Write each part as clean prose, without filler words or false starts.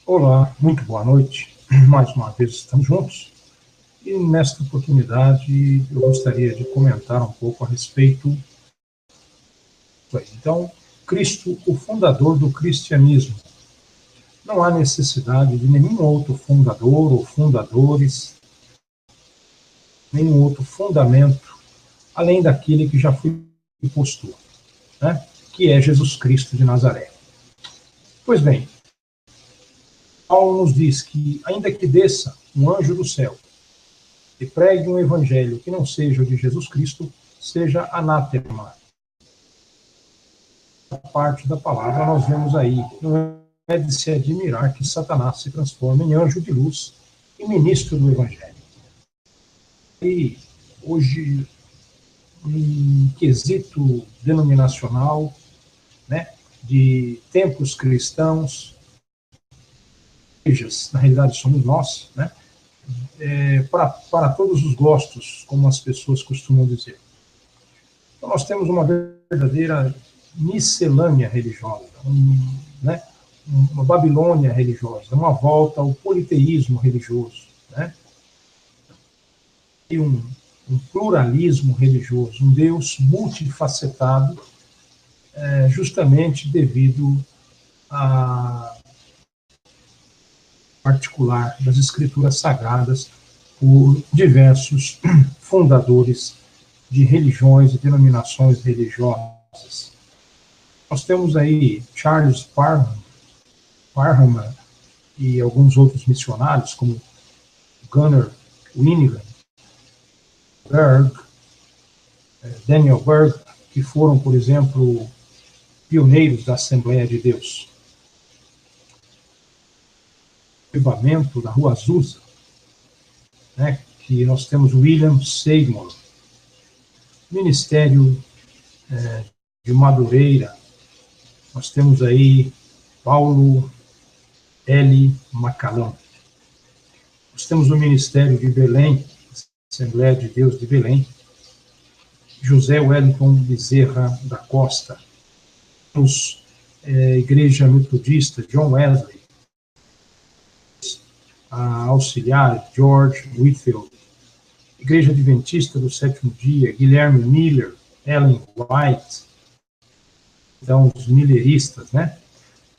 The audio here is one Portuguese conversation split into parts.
Olá, muito boa noite. Mais uma vez estamos juntos. E nesta oportunidade eu gostaria de comentar um pouco a respeito disso aí. Então, Cristo, o fundador do cristianismo. Não há necessidade de nenhum outro fundador ou fundadores, nenhum outro fundamento, além daquele que já foi posto, né? Que é Jesus Cristo de Nazaré. Pois bem, Paulo nos diz que, ainda que desça um anjo do céu e pregue um evangelho que não seja o de Jesus Cristo, seja anátema. A parte da palavra nós vemos aí. Não é de se admirar que Satanás se transforme em anjo de luz e ministro do evangelho. E hoje, em quesito denominacional, né, de templos cristãos, igrejas, na realidade somos nós, né, para todos os gostos, como as pessoas costumam dizer. Então, nós temos uma verdadeira miscelânea religiosa, né, uma Babilônia religiosa, uma volta ao politeísmo religioso, né, e um pluralismo religioso, um Deus multifacetado, justamente devido a particular das escrituras sagradas por diversos fundadores de religiões e denominações religiosas. Nós temos aí Charles Parham e alguns outros missionários, como Gunnar Winigan, Berg, Daniel Berg, que foram, por exemplo, pioneiros da Assembleia de Deus. O avivamento da Rua Azusa, né, que nós temos William Seymour, Ministério de Madureira, nós temos aí Paulo L. Macalão. Nós temos o Ministério de Belém, Assembleia de Deus de Belém, José Wellington Bezerra da Costa. Temos Igreja Metodista, John Wesley, a Auxiliar, George Whitefield, Igreja Adventista do Sétimo Dia, Guilherme Miller, Ellen White, então os milleristas, né?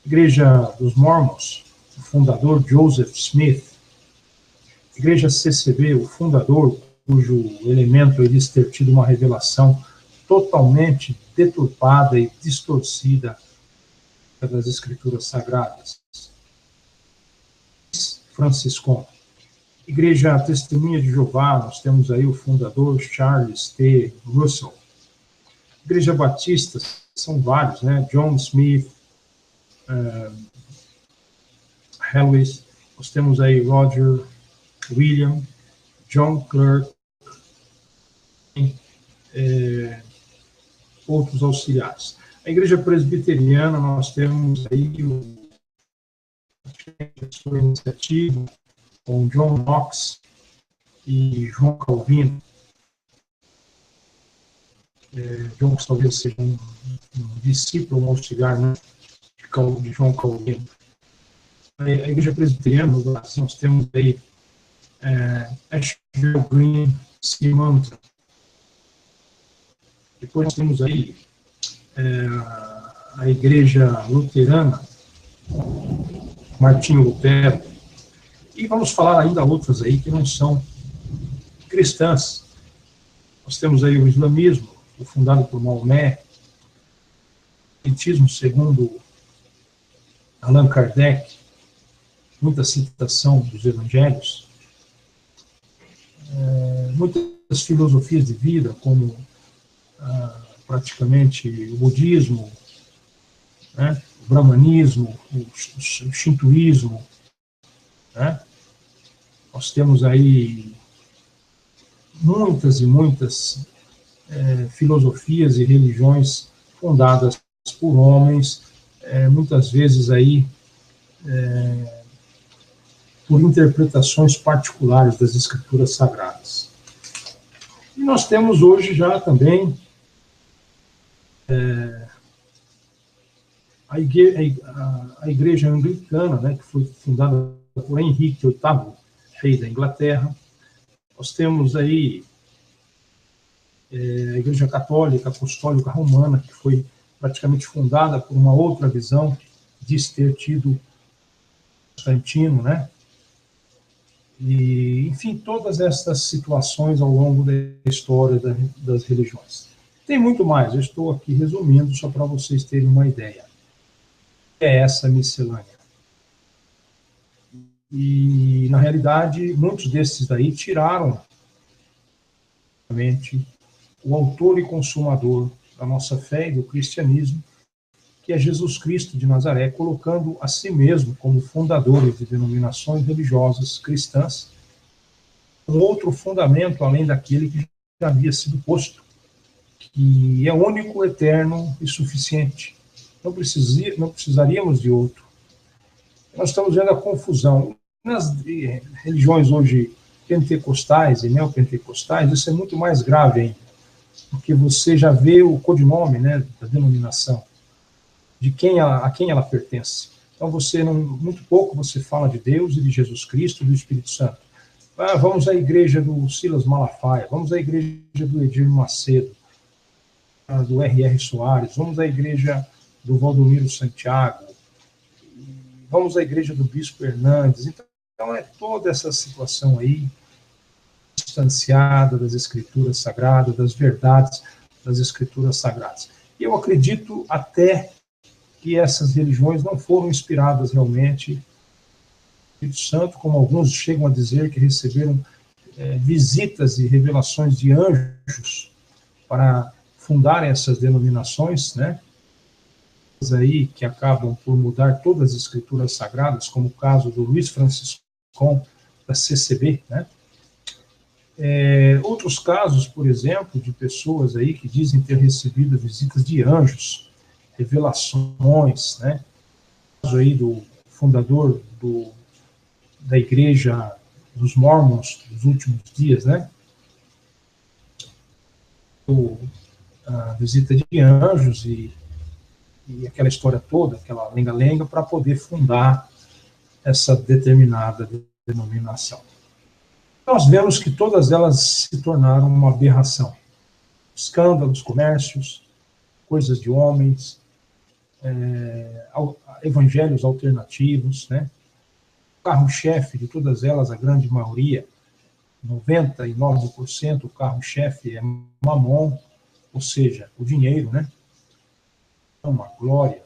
Igreja dos Mormons, o fundador Joseph Smith, Igreja CCB, o fundador, cujo elemento é diz ter tido uma revelação totalmente deturpada e distorcida das escrituras sagradas. Franciscano. Igreja Testemunha de Jeová, nós temos aí o fundador Charles T. Russell. Igreja Batista, são vários, né? John Smith, Helwis, nós temos aí Roger William, John Clark, outros auxiliares. A Igreja Presbiteriana, nós temos aí sua iniciativa com John Knox e João Calvino. John Knox talvez seja um discípulo, um auxiliar, né, de João Calvino. A Igreja Presbiteriana, no Brasil, nós temos aí Asheville Green Simantra. Depois nós temos aí a Igreja Luterana, Martinho Lutero. E vamos falar ainda outras aí que não são cristãs. Nós temos aí o islamismo, o fundado por Maomé, o espiritismo segundo Allan Kardec, muita citação dos evangelhos, muitas filosofias de vida, como praticamente o budismo, né, o brahmanismo, o shintoísmo, né? Nós temos aí muitas e muitas filosofias e religiões fundadas por homens, muitas vezes aí por interpretações particulares das escrituras sagradas. E nós temos hoje já também a igreja anglicana, né, que foi fundada por Henrique VIII, rei da Inglaterra. Nós temos aí a Igreja Católica Apostólica Romana, que foi praticamente fundada por uma outra visão, diz ter tido Constantino, né? E, enfim, todas essas situações ao longo da história das religiões. Tem muito mais, eu estou aqui resumindo só para vocês terem uma ideia. É essa miscelânea. E, na realidade, muitos desses daí tiraram o autor e consumador da nossa fé e do cristianismo, que é Jesus Cristo de Nazaré, colocando a si mesmo como fundador de denominações religiosas cristãs, um outro fundamento além daquele que já havia sido posto, que é único, eterno e suficiente. Não precisaríamos de outro. Nós estamos vendo a confusão. Nas religiões hoje pentecostais e neopentecostais, isso é muito mais grave ainda, porque você já vê o codinome, né, da denominação, de a quem ela pertence. Então, muito pouco você fala de Deus e de Jesus Cristo e do Espírito Santo. Vamos à igreja do Silas Malafaia, vamos à igreja do Edir Macedo, do R.R. Soares, vamos à igreja do Valdomiro Santiago, vamos à igreja do Bispo Hernandes. Então, é toda essa situação aí, distanciada das Escrituras Sagradas, das verdades das Escrituras Sagradas. E eu acredito até que essas religiões não foram inspiradas realmente no Espírito Santo, como alguns chegam a dizer que receberam visitas e revelações de anjos para fundar essas denominações, né? Aí que acabam por mudar todas as Escrituras Sagradas, como o caso do Luiz Franciscon da CCB, né? Outros casos, por exemplo, de pessoas aí que dizem ter recebido visitas de anjos, revelações, né? O caso aí do fundador da igreja dos Mormons dos últimos dias, né? A visita de anjos e aquela história toda, aquela lenga-lenga, para poder fundar essa determinada denominação. Nós vemos que todas elas se tornaram uma aberração. Escândalos, comércios, coisas de homens, evangelhos alternativos, né? O carro-chefe de todas elas, a grande maioria, 99%, o carro-chefe é mamon, ou seja, o dinheiro, né? Uma glória,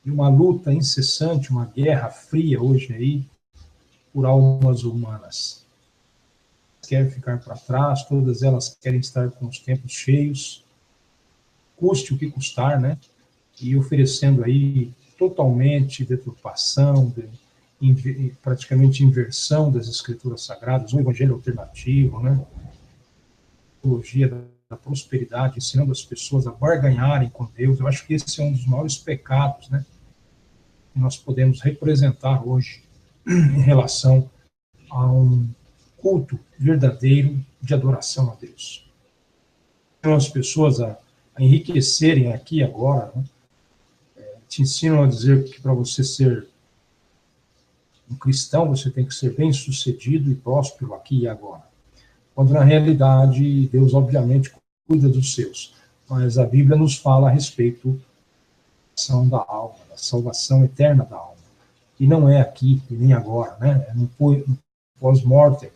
e uma luta incessante, uma guerra fria hoje aí, por almas humanas. Querem ficar para trás, todas elas querem estar com os tempos cheios, custe o que custar, né? E oferecendo aí totalmente deturpação, praticamente inversão das Escrituras Sagradas, um evangelho alternativo, né? Teologia da prosperidade, ensinando as pessoas a barganharem com Deus. Eu acho que esse é um dos maiores pecados, né, que nós podemos representar hoje em relação a um culto verdadeiro de adoração a Deus. Então, as pessoas a enriquecerem aqui agora, né, te ensinam a dizer que para você ser um cristão, você tem que ser bem-sucedido e próspero aqui e agora. Quando, na realidade, Deus, obviamente, cuida dos seus. Mas a Bíblia nos fala a respeito da salvação da alma, da salvação eterna da alma. E não é aqui e nem agora, né? É no pós-mortem,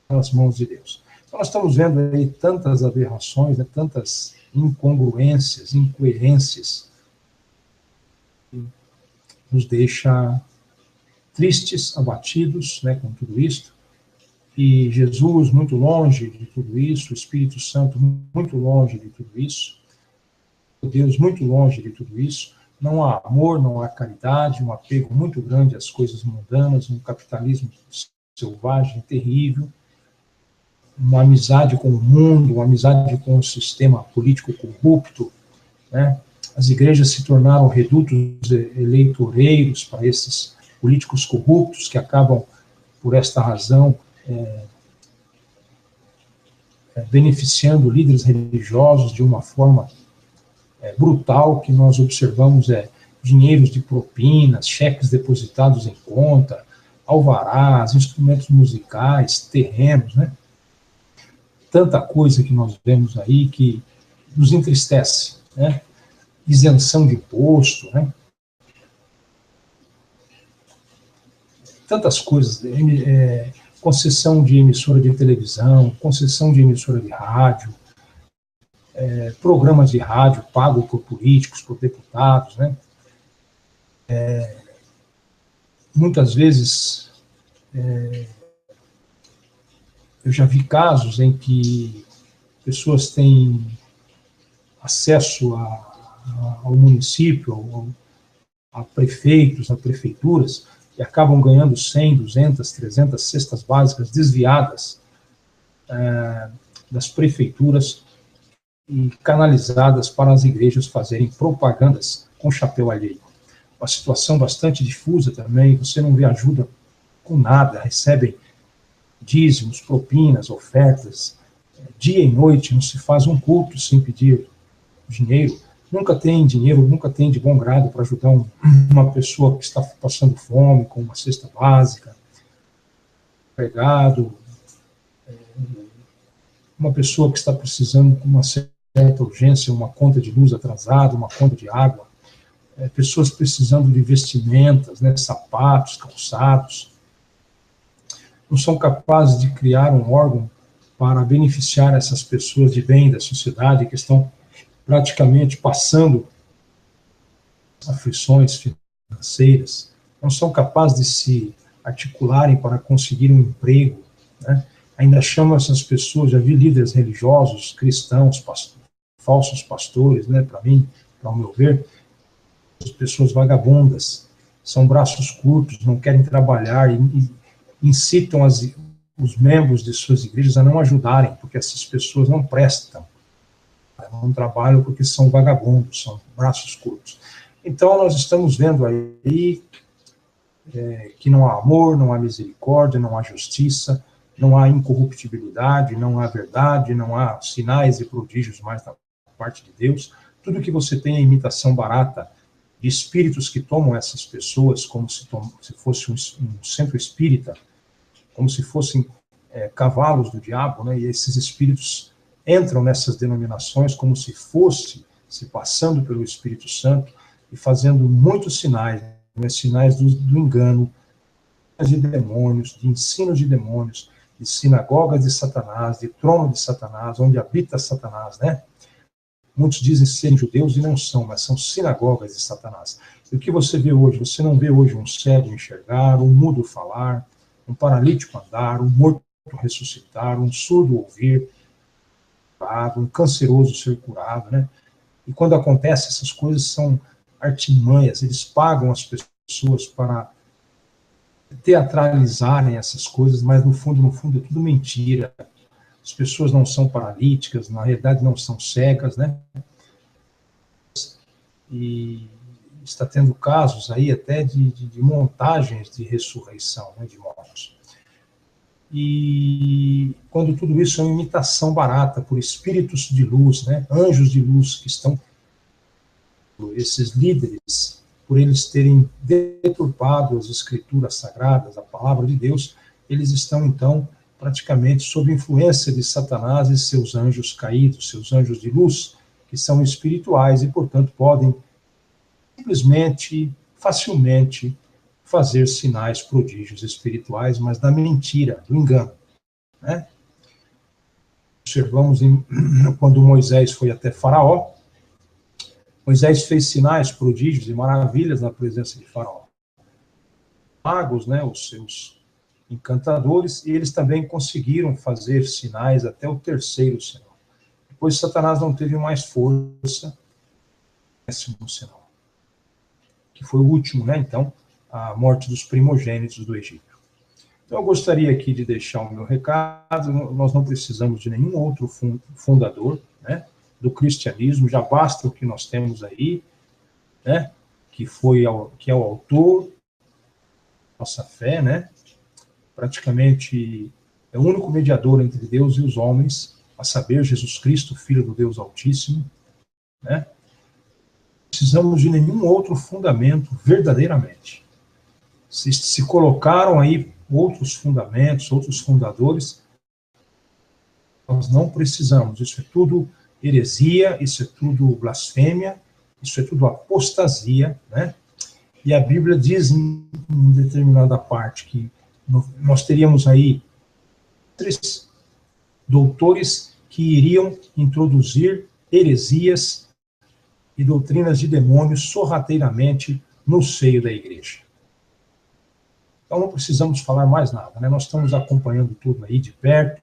nas mãos de Deus. Então, nós estamos vendo aí tantas aberrações, né? Tantas incongruências, incoerências, que nos deixa tristes, abatidos, né, com tudo isso. E Jesus muito longe de tudo isso, o Espírito Santo muito longe de tudo isso, Deus muito longe de tudo isso. Não há amor, não há caridade, um apego muito grande às coisas mundanas, um capitalismo selvagem, terrível, uma amizade com o mundo, uma amizade com o sistema político corrupto, né? As igrejas se tornaram redutos eleitoreiros para esses políticos corruptos que acabam, por esta razão, beneficiando líderes religiosos de uma forma brutal, que nós observamos dinheiros de propinas, cheques depositados em conta, alvarás, instrumentos musicais, terrenos, né? Tanta coisa que nós vemos aí que nos entristece, né? Isenção de imposto, né? Tantas coisas, concessão de emissora de televisão, concessão de emissora de rádio, programas de rádio pago por políticos, por deputados, né? Muitas vezes eu já vi casos em que pessoas têm acesso ao município, a prefeitos, a prefeituras, e acabam ganhando 100, 200, 300 cestas básicas desviadas das prefeituras e canalizadas para as igrejas fazerem propagandas com chapéu alheio. Uma situação bastante difusa também, você não vê ajuda com nada, recebem dízimos, propinas, ofertas, dia e noite, não se faz um culto sem pedir dinheiro, nunca tem dinheiro, nunca tem de bom grado para ajudar uma pessoa que está passando fome, com uma cesta básica, empregado, uma pessoa que está precisando com uma certa urgência, uma conta de luz atrasada, uma conta de água, pessoas precisando de vestimentas, né, sapatos, calçados, não são capazes de criar um órgão para beneficiar essas pessoas de bem da sociedade que estão praticamente passando aflições financeiras, não são capazes de se articularem para conseguir um emprego, né? Ainda chamam essas pessoas, já vi líderes religiosos, cristãos, falsos pastores, né, para mim, para o meu ver, as pessoas vagabundas, são braços curtos, não querem trabalhar e incitam os membros de suas igrejas a não ajudarem, porque essas pessoas não prestam, não trabalham porque são vagabundos, são braços curtos. Então, nós estamos vendo aí que não há amor, não há misericórdia, não há justiça, não há incorruptibilidade, não há verdade, não há sinais e prodígios mais da parte de Deus. Tudo que você tem é imitação barata de espíritos que tomam essas pessoas como se fosse um centro espírita, como se fossem cavalos do diabo, né? E esses espíritos entram nessas denominações como se fosse se passando pelo Espírito Santo e fazendo muitos sinais, né? Sinais do engano, de demônios, de ensino de demônios, de sinagogas de Satanás, de trono de Satanás, onde habita Satanás, né? Muitos dizem serem judeus e não são, mas são sinagogas de Satanás. E o que você vê hoje? Você não vê hoje um cego enxergar, um mudo falar, um paralítico andar, um morto ressuscitar, um surdo ouvir, um canceroso ser curado, né? E quando acontece essas coisas são artimanhas, eles pagam as pessoas para teatralizarem essas coisas, mas no fundo é tudo mentira. As pessoas não são paralíticas, na realidade não são cegas, né? E está tendo casos aí até de montagens de ressurreição, né, de mortos. E quando tudo isso é uma imitação barata por espíritos de luz, né, anjos de luz que estão, esses líderes, por eles terem deturpado as escrituras sagradas, a palavra de Deus, eles estão então praticamente sob influência de Satanás e seus anjos caídos, seus anjos de luz, que são espirituais e, portanto, podem simplesmente, facilmente, fazer sinais, prodígios espirituais, mas da mentira, do engano, né? Observamos quando Moisés foi até Faraó, Moisés fez sinais, prodígios e maravilhas na presença de Faraó. Magos, né, os seus encantadores, e eles também conseguiram fazer sinais até o terceiro sinal. Depois Satanás não teve mais força, décimo sinal, que foi o último, né, então, a morte dos primogênitos do Egito. Então eu gostaria aqui de deixar o meu recado, nós não precisamos de nenhum outro fundador, né, do cristianismo, já basta o que nós temos aí, né, que é o autor da nossa fé, né, praticamente é o único mediador entre Deus e os homens, a saber, Jesus Cristo, Filho do Deus Altíssimo, né? precisamos de nenhum outro fundamento verdadeiramente. Se colocaram aí outros fundamentos, outros fundadores, nós não precisamos. Isso é tudo heresia, isso é tudo blasfêmia, isso é tudo apostasia, né? E a Bíblia diz em determinada parte que nós teríamos aí doutores que iriam introduzir heresias e doutrinas de demônios sorrateiramente no seio da igreja. Então não precisamos falar mais nada, né? Nós estamos acompanhando tudo aí de perto.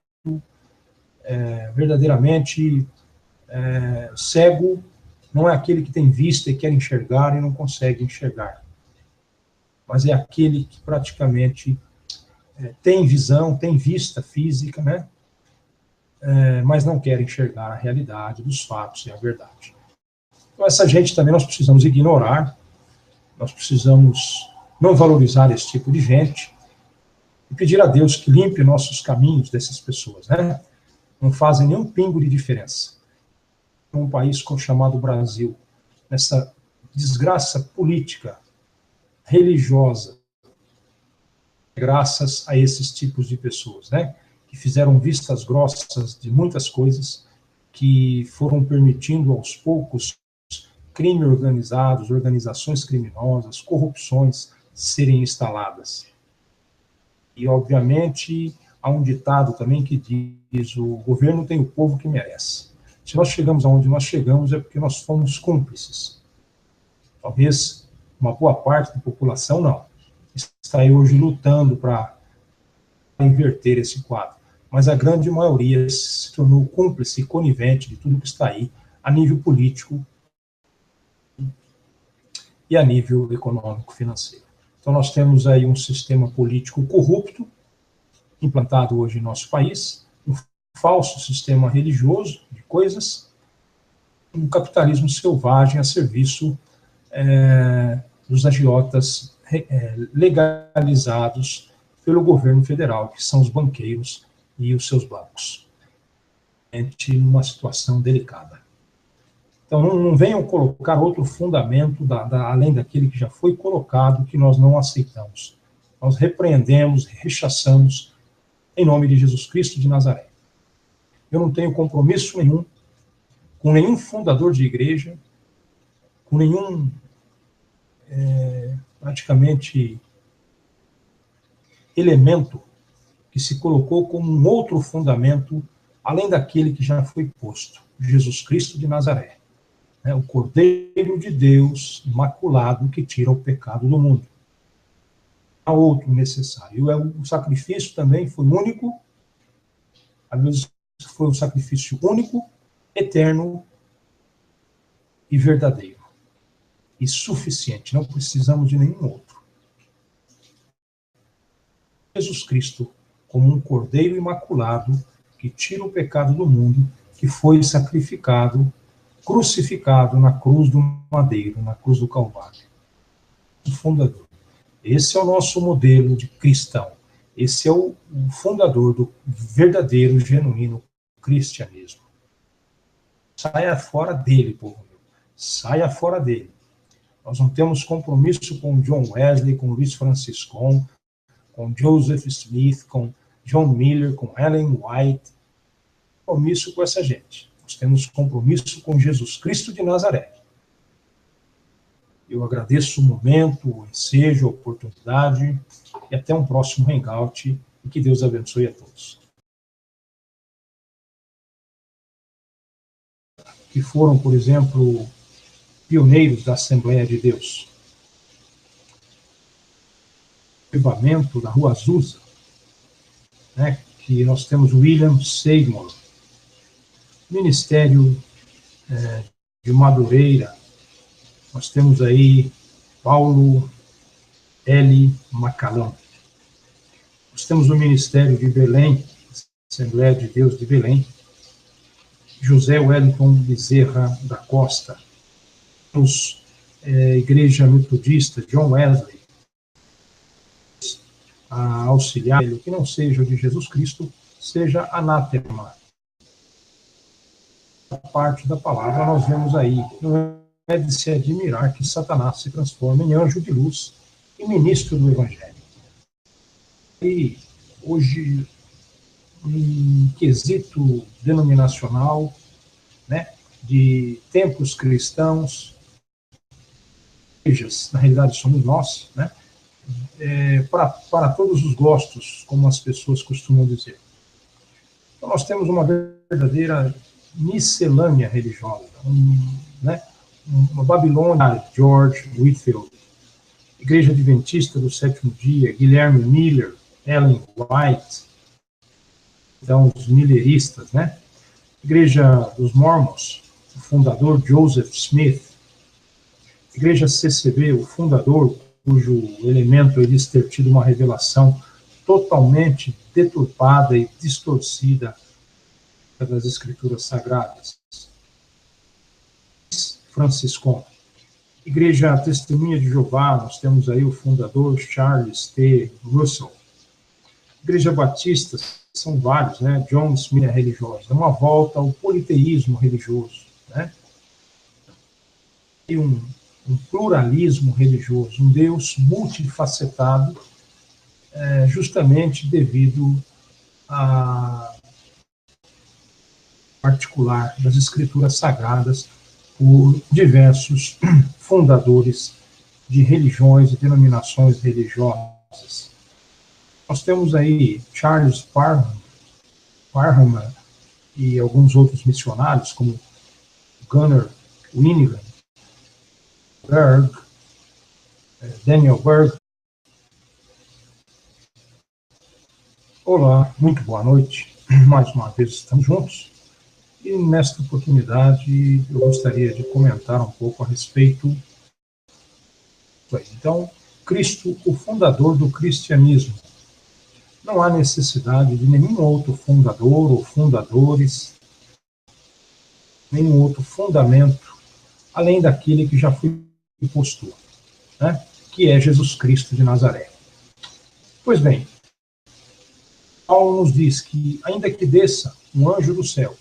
Verdadeiramente, cego não é aquele que tem vista e quer enxergar e não consegue enxergar, mas é aquele que praticamente tem visão, tem vista física, né? Mas não quer enxergar a realidade dos fatos e a verdade. Então essa gente também nós precisamos ignorar, nós precisamos não valorizar esse tipo de gente e pedir a Deus que limpe nossos caminhos dessas pessoas, né? Não fazem nenhum pingo de diferença. Um país chamado Brasil, nessa desgraça política, religiosa, graças a esses tipos de pessoas, né? Que fizeram vistas grossas de muitas coisas, que foram permitindo aos poucos crime organizados, organizações criminosas, corrupções serem instaladas. E, obviamente, há um ditado também que diz: o governo tem o povo que merece. Se nós chegamos aonde nós chegamos é porque nós fomos cúmplices. Talvez uma boa parte da população não. Está aí hoje lutando para inverter esse quadro. Mas a grande maioria se tornou cúmplice e conivente de tudo que está aí a nível político e a nível econômico-financeiro. Então nós temos aí um sistema político corrupto, implantado hoje em nosso país, um falso sistema religioso de coisas, um capitalismo selvagem a serviço dos agiotas legalizados pelo governo federal, que são os banqueiros e os seus bancos. Numa situação delicada. Então, não venham colocar outro fundamento além daquele que já foi colocado, que nós não aceitamos. Nós repreendemos, rechaçamos, em nome de Jesus Cristo de Nazaré. Eu não tenho compromisso nenhum com nenhum fundador de igreja, com nenhum, praticamente, elemento que se colocou como um outro fundamento, além daquele que já foi posto, Jesus Cristo de Nazaré. O Cordeiro de Deus, imaculado, que tira o pecado do mundo. Há outro necessário. O sacrifício também foi único, às vezes foi um sacrifício único, eterno e verdadeiro. E suficiente, não precisamos de nenhum outro. Jesus Cristo, como um Cordeiro imaculado, que tira o pecado do mundo, que foi sacrificado, crucificado na cruz do madeiro, na cruz do Calvário. O fundador. Esse é o nosso modelo de cristão. Esse é o fundador do verdadeiro, genuíno cristianismo. Saia fora dele, povo meu. Saia fora dele. Nós não temos compromisso com John Wesley, com Luiz Franciscon, com Joseph Smith, com John Miller, com Ellen White. Compromisso com essa gente. Nós temos compromisso com Jesus Cristo de Nazaré. Eu agradeço o momento, o ensejo, a oportunidade, e até um próximo hangout, e que Deus abençoe a todos. Que foram, por exemplo, pioneiros da Assembleia de Deus. O avivamento da Rua Azusa, né, que nós temos William Seymour, Ministério de Madureira, nós temos aí Paulo L. Macalão. Nós temos o Ministério de Belém, Assembleia de Deus de Belém, José Wellington Bezerra da Costa. Temos Igreja Metodista, John Wesley, a auxiliar, que não seja o de Jesus Cristo, seja anátema. A parte da palavra nós vemos aí, não é de se admirar que Satanás se transforma em anjo de luz e ministro do Evangelho. E hoje, em quesito denominacional, né, de templos cristãos, igrejas, na realidade somos nós, né, para todos os gostos, como as pessoas costumam dizer. Então nós temos uma verdadeira miscelânea religiosa, né, uma Babilônia, George Whitefield, Igreja Adventista do Sétimo Dia, Guilherme Miller, Ellen White, então os milleristas, né? Igreja dos Mormons, o fundador Joseph Smith, Igreja CCB, o fundador, cujo elemento é eles ter tido uma revelação totalmente deturpada e distorcida das Escrituras Sagradas. Franciscano. Igreja Testemunha de Jeová, nós temos aí o fundador Charles T. Russell. Igreja Batista, são vários, né? John Smith é religioso, é uma volta ao politeísmo religioso, né? E um pluralismo religioso, um Deus multifacetado, justamente devido a particular das Escrituras Sagradas por diversos fundadores de religiões e denominações religiosas. Nós temos aí Charles Parham e alguns outros missionários, como Gunnar Winigan, Berg, Daniel Berg. Olá, muito boa noite. Mais uma vez estamos juntos. E nesta oportunidade eu gostaria de comentar um pouco a respeito disso aí. Então, Cristo, o fundador do cristianismo. Não há necessidade de nenhum outro fundador ou fundadores, nenhum outro fundamento, além daquele que já foi posto, né? Que é Jesus Cristo de Nazaré. Pois bem, Paulo nos diz que, ainda que desça um anjo do céu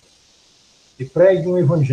e pregue um evangelho